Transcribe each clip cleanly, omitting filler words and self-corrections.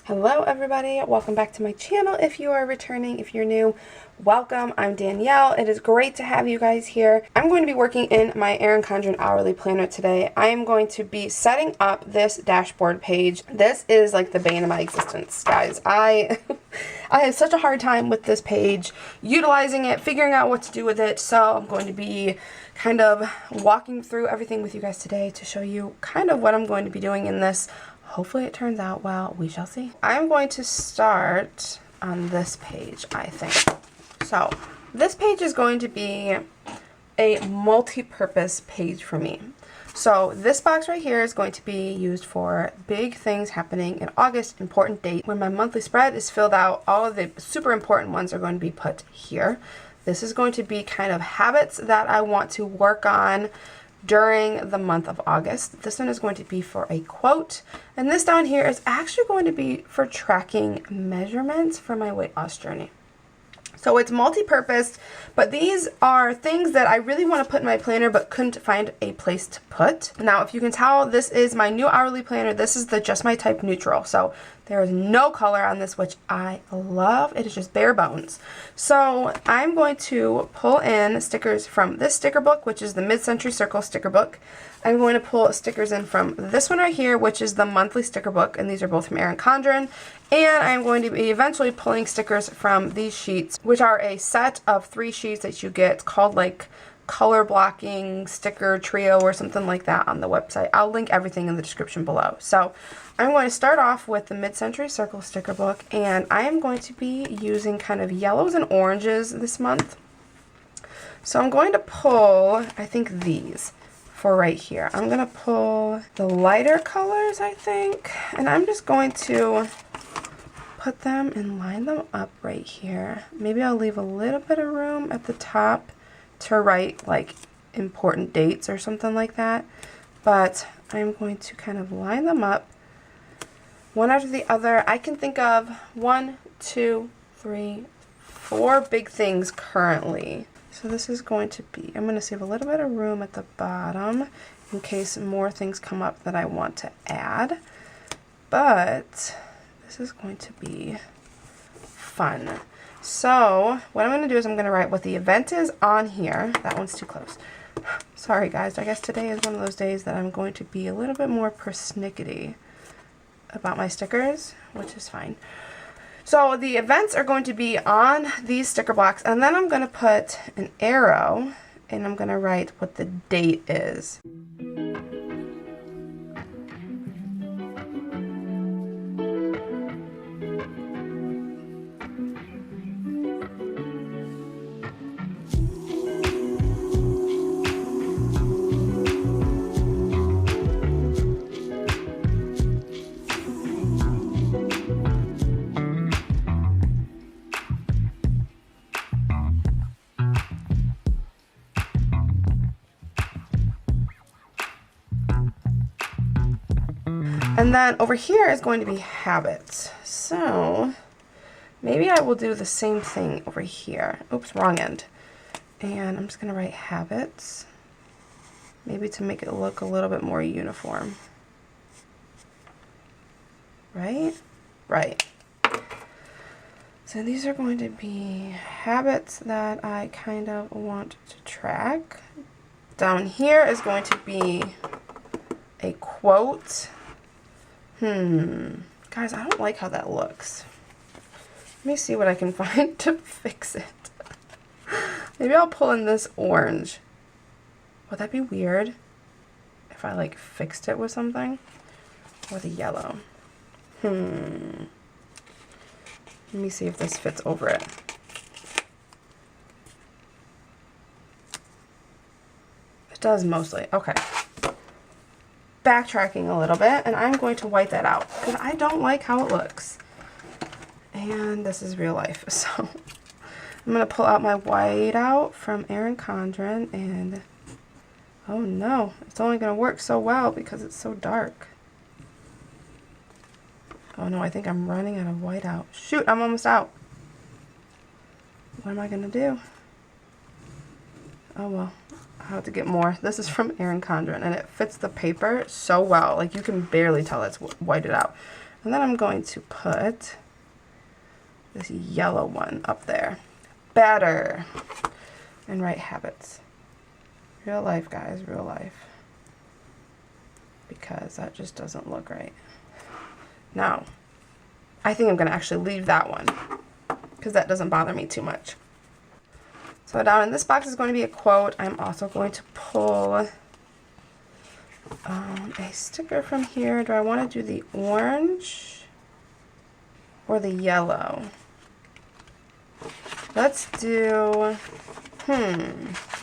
Hello everybody, welcome back to my channel. If you are returning, if you're new, welcome. I'm Danielle. It is great to have you guys here. I'm going to be working in my Erin Condren hourly planner today. I am going to be setting up this dashboard page. This is like the bane of my existence, guys. I have such a hard time with this page, utilizing it, figuring out what to do with it. So I'm going to be kind of walking through everything with you guys today to show you kind of what I'm going to be doing in this. Hopefully it turns out well, we shall see. I'm going to start on this page, I think. So this page is going to be a multi-purpose page for me. So this box right here is going to be used for big things happening in August, important date. When my monthly spread is filled out, all of the super important ones are going to be put here. This is going to be kind of habits that I want to work on during the month of August. This one is going to be for a quote, and this down here is actually going to be for tracking measurements for my weight loss journey. So it's multi-purpose, but these are things that I really want to put in my planner but couldn't find a place to put. Now, if you can tell, this is my new hourly planner. This is the Just My Type neutral. So there is no color on this, which I love. It is just bare bones. So I'm going to pull in stickers from this sticker book, which is the Mid-Century Circle sticker book. I'm going to pull stickers in from this one right here, which is the monthly sticker book, and these are both from Erin Condren. And I'm going to be eventually pulling stickers from these sheets, which are a set of 3 sheets that you get. It's called like color blocking sticker trio or something like that on the website. I'll link everything in the description below. So I'm going to start off with the Mid-Century Circle sticker book, and I am going to be using kind of yellows and oranges this month. So I'm going to pull, I think, these for right here. I'm going to pull the lighter colors, I think, and I'm just going to put them and line them up right here. Maybe I'll leave a little bit of room at the top to write like important dates or something like that, but I'm going to kind of line them up one after the other. I can think of 1, 2, 3, 4 big things currently. So this is going to be, I'm going to save a little bit of room at the bottom in case more things come up that I want to add, but this is going to be fun. So what I'm going to do is I'm going to write what the event is on here. That one's too close. Sorry guys, I guess today is one of those days that I'm going to be a little bit more persnickety about my stickers, which is fine. So the events are going to be on these sticker blocks, and then I'm going to put an arrow and I'm going to write what the date is. And then over here is going to be habits. So maybe I will do the same thing over here. Oops, wrong end. And I'm just going to write habits, maybe to make it look a little bit more uniform. Right? Right. So these are going to be habits that I kind of want to track. Down here is going to be a quote. Guys, I don't like how that looks. Let me see what I can find to fix it. Maybe I'll pull in this orange. Would that be weird if I like fixed it with something? Or the yellow. Let me see if this fits over it. It does mostly. Okay. Backtracking a little bit, and I'm going to white that out because I don't like how it looks. And this is real life, so I'm going to pull out my whiteout from Erin Condren, and oh no, it's only going to work so well because it's so dark. Oh no, I think I'm running out of whiteout. Shoot, I'm almost out. What am I going to do? Oh well. I have to get more. This is from Erin Condren, and it fits the paper so well. Like, you can barely tell it's whited out. And then I'm going to put this yellow one up there. Better. And right habits. Real life, guys, real life. Because that just doesn't look right. Now, I think I'm going to actually leave that one because that doesn't bother me too much. So down in this box is going to be a quote. I'm also going to pull a sticker from here. Do I want to do the orange or the yellow? Let's do, let's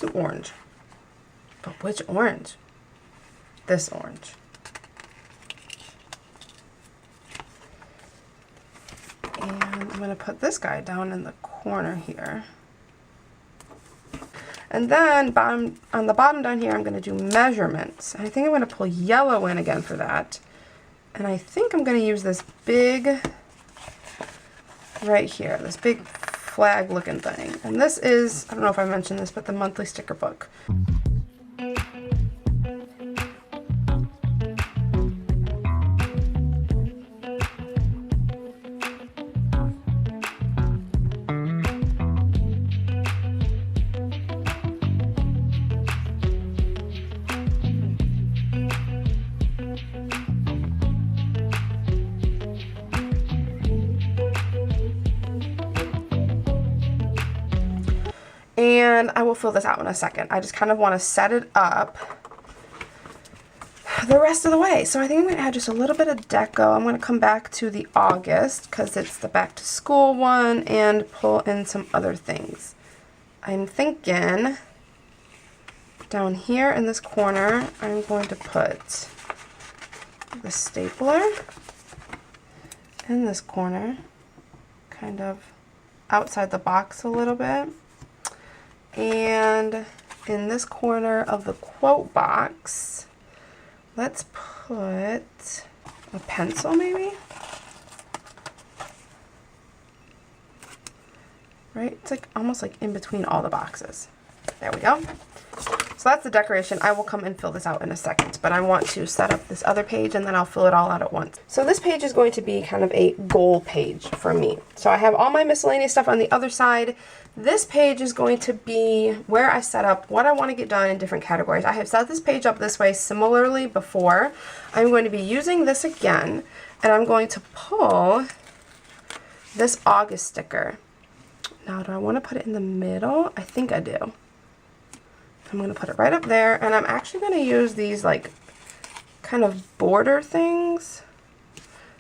do orange. But which orange? This orange. And I'm going to put this guy down in the corner here. And then on the bottom down here, I'm going to do measurements. And I think I'm going to pull yellow in again for that. And I think I'm going to use this big, right here, this big flag looking thing. And this is, I don't know if I mentioned this, but the monthly sticker book. And I will fill this out in a second. I just kind of want to set it up the rest of the way. So I think I'm going to add just a little bit of deco. I'm going to come back to the August because it's the back to school one and pull in some other things. I'm thinking down here in this corner, I'm going to put the stapler in this corner, kind of outside the box a little bit. And in this corner of the quote box, let's put a pencil maybe? Right? It's like almost like in between all the boxes. There we go. So that's the decoration. I will come and fill this out in a second, but I want to set up this other page and then I'll fill it all out at once. So this page is going to be kind of a goal page for me. So I have all my miscellaneous stuff on the other side. This page is going to be where I set up what I want to get done in different categories. I have set this page up this way similarly before. I'm going to be using this again, and I'm going to pull this August sticker. Now, do I want to put it in the middle? I think I do. I'm going to put it right up there, and I'm actually going to use these like kind of border things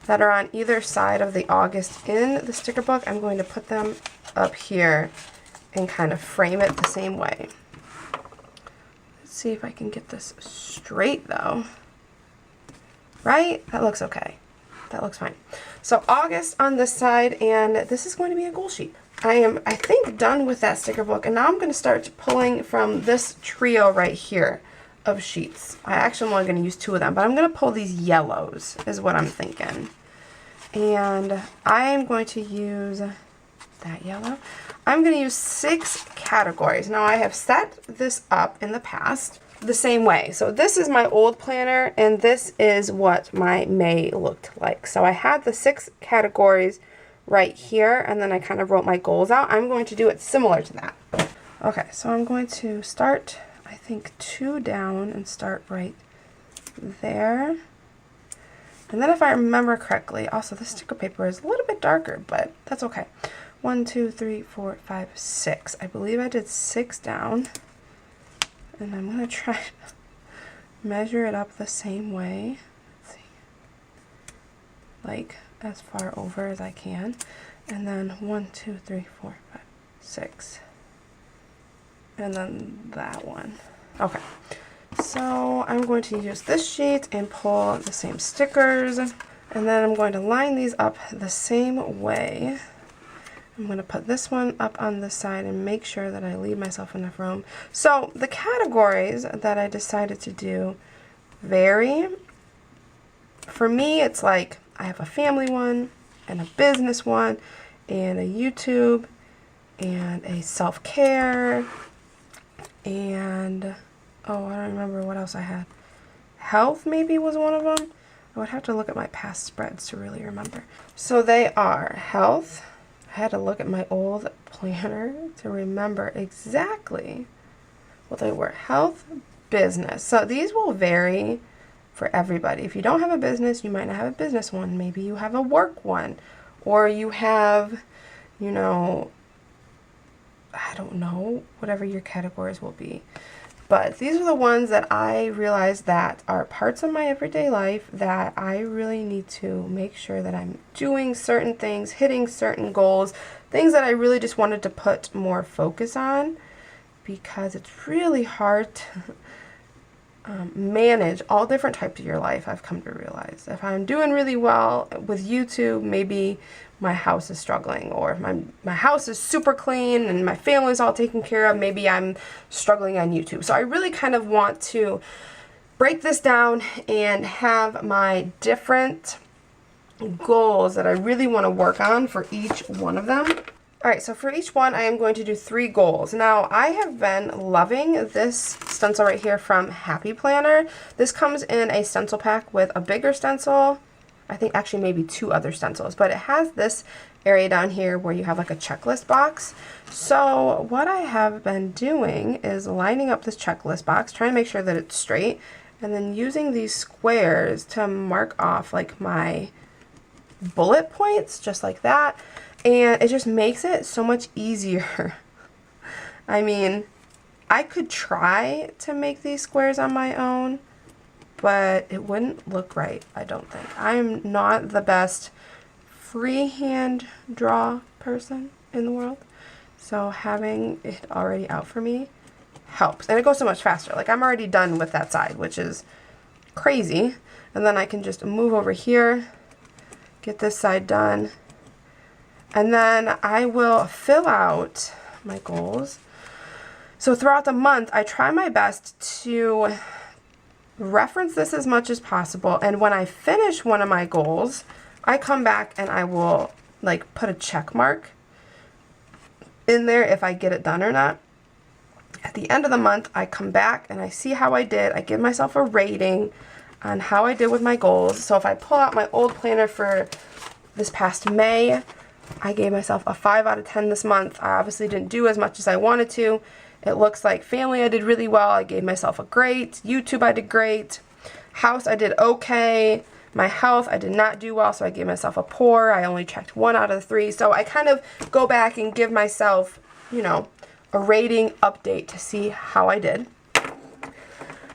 that are on either side of the August in the sticker book. I'm going to put them up here and kind of frame it the same way. Let's see if I can get this straight though. Right? That looks okay. That looks fine. So August on this side, and this is going to be a goal sheet. I am, I think, done with that sticker book, and now I'm going to start pulling from this trio right here of sheets. I actually am only going to use 2 of them, but I'm going to pull these yellows is what I'm thinking. And I am going to use that yellow. I'm going to use 6 categories. Now I have set this up in the past the same way. So this is my old planner, and this is what my May looked like. So I had the 6 categories right here, and then I kind of wrote my goals out. I'm going to do it similar to that. Okay, so I'm going to start, I think, 2 down and start right there. And then if I remember correctly, also the sticker paper is a little bit darker, but that's okay. 1, 2, 3, 4, 5, 6. I believe I did 6 down. And I'm going to try to measure it up the same way. Let's see. Like as far over as I can. And then 1, 2, 3, 4, 5, 6. And then that one. Okay. So I'm going to use this sheet and pull the same stickers. And then I'm going to line these up the same way. I'm going to put this one up on this side and make sure that I leave myself enough room. So the categories that I decided to do vary. For me, it's like I have a family one and a business one and a YouTube and a self-care and, oh, I don't remember what else I had. Health maybe was one of them. I would have to look at my past spreads to really remember. So they are health. I had to look at my old planner to remember exactly what they were. Health, business. So these will vary for everybody. If you don't have a business, you might not have a business one. Maybe you have a work one, or you have, you know, I don't know, whatever your categories will be. But these are the ones that I realize that are parts of my everyday life that I really need to make sure that I'm doing certain things, hitting certain goals, things that I really just wanted to put more focus on, because it's really hard to manage all different types of your life. I've come to realize if I'm doing really well with YouTube, maybe my house is struggling, or if my house is super clean and my family's all taken care of, maybe I'm struggling on YouTube. So I really kind of want to break this down and have my different goals that I really want to work on for each one of them. Alright, so for each one I am going to do 3 goals. Now I have been loving this stencil right here from Happy Planner. This comes in a stencil pack with a bigger stencil, I think actually maybe 2 other stencils, but it has this area down here where you have like a checklist box. So what I have been doing is lining up this checklist box, trying to make sure that it's straight, and then using these squares to mark off like my bullet points, just like that. And it just makes it so much easier. I mean, I could try to make these squares on my own, but it wouldn't look right, I don't think. I'm not the best freehand draw person in the world, so having it already out for me helps. And it goes so much faster. Like, I'm already done with that side, which is crazy. And then I can just move over here, get this side done, and then I will fill out my goals. So throughout the month, I try my best to reference this as much as possible, and when I finish one of my goals, I come back and I will like put a check mark in there if I get it done or not. At the end of the month, I come back and I see how I did. I give myself a rating on how I did with my goals. So if I pull out my old planner for this past May, I gave myself a 5 out of 10 this month. I obviously didn't do as much as I wanted to. It looks like family I did really well. I gave myself a great. YouTube I did great. House I did okay. My health I did not do well, so I gave myself a poor. I only checked 1 out of the 3. So I kind of go back and give myself, you know, a rating update to see how I did.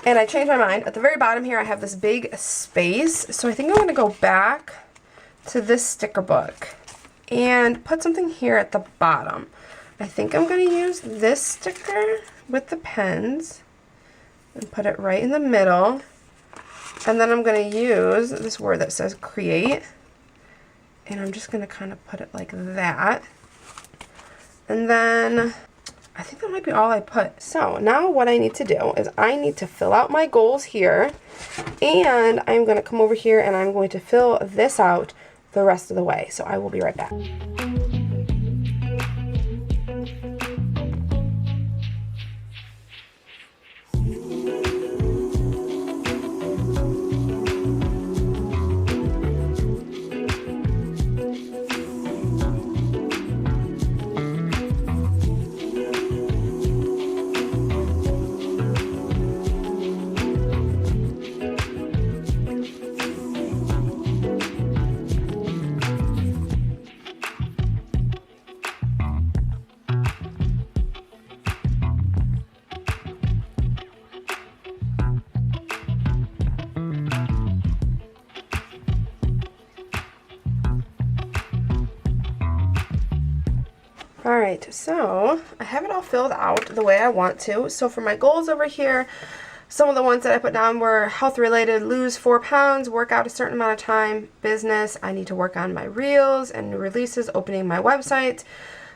And I changed my mind. At the very bottom here I have this big space. So I think I'm going to go back to this sticker book and put something here at the bottom. I think I'm going to use this sticker with the pens and put it right in the middle. And then I'm going to use this word that says create. And I'm just going to kind of put it like that. And then I think that might be all I put. So now what I need to do is I need to fill out my goals here. And I'm going to come over here and I'm going to fill this out the rest of the way. So I will be right back. Alright, so I have it all filled out the way I want to. So for my goals over here, some of the ones that I put down were health related: lose 4 pounds, work out a certain amount of time; business, I need to work on my reels and new releases, opening my website;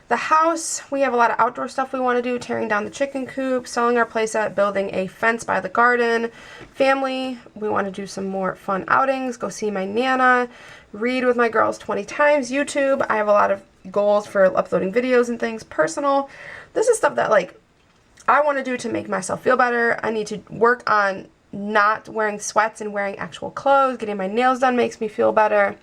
the house, we have a lot of outdoor stuff we want to do, tearing down the chicken coop, selling our playset, building a fence by the garden; family, we want to do some more fun outings, go see my Nana, read with my girls 20 times; YouTube, I have a lot of goals for uploading videos and things; personal, this is stuff that like I want to do to make myself feel better. I need to work on not wearing sweats and wearing actual clothes. Getting my nails done makes me feel better.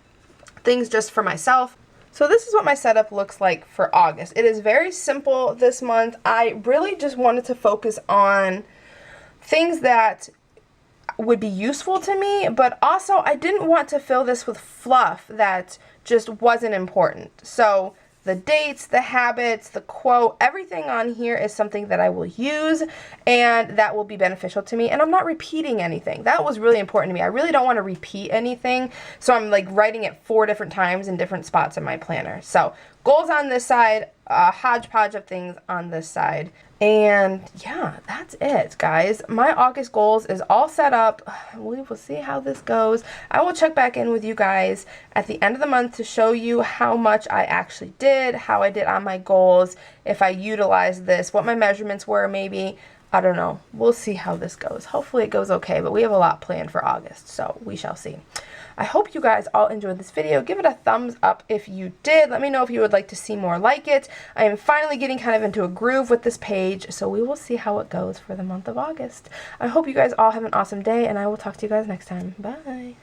Things just for myself. So this is what my setup looks like for August. It is very simple this month. I really just wanted to focus on things that would be useful to me, but also I didn't want to fill this with fluff that just wasn't important. So the dates, the habits, the quote, everything on here is something that I will use and that will be beneficial to me. And I'm not repeating anything. That was really important to me. I really don't want to repeat anything. So I'm like writing it 4 different times in different spots in my planner. So goals on this side, a hodgepodge of things on this side. And yeah, that's it, guys. My August goals is all set up. We will see how this goes. I will check back in with you guys at the end of the month to show you how much I actually did, how I did on my goals, if I utilized this, what my measurements were maybe. I don't know. We'll see how this goes. Hopefully it goes okay, but we have a lot planned for August, so we shall see. I hope you guys all enjoyed this video. Give it a thumbs up if you did. Let me know if you would like to see more like it. I am finally getting kind of into a groove with this page, so we will see how it goes for the month of August. I hope you guys all have an awesome day, and I will talk to you guys next time. Bye.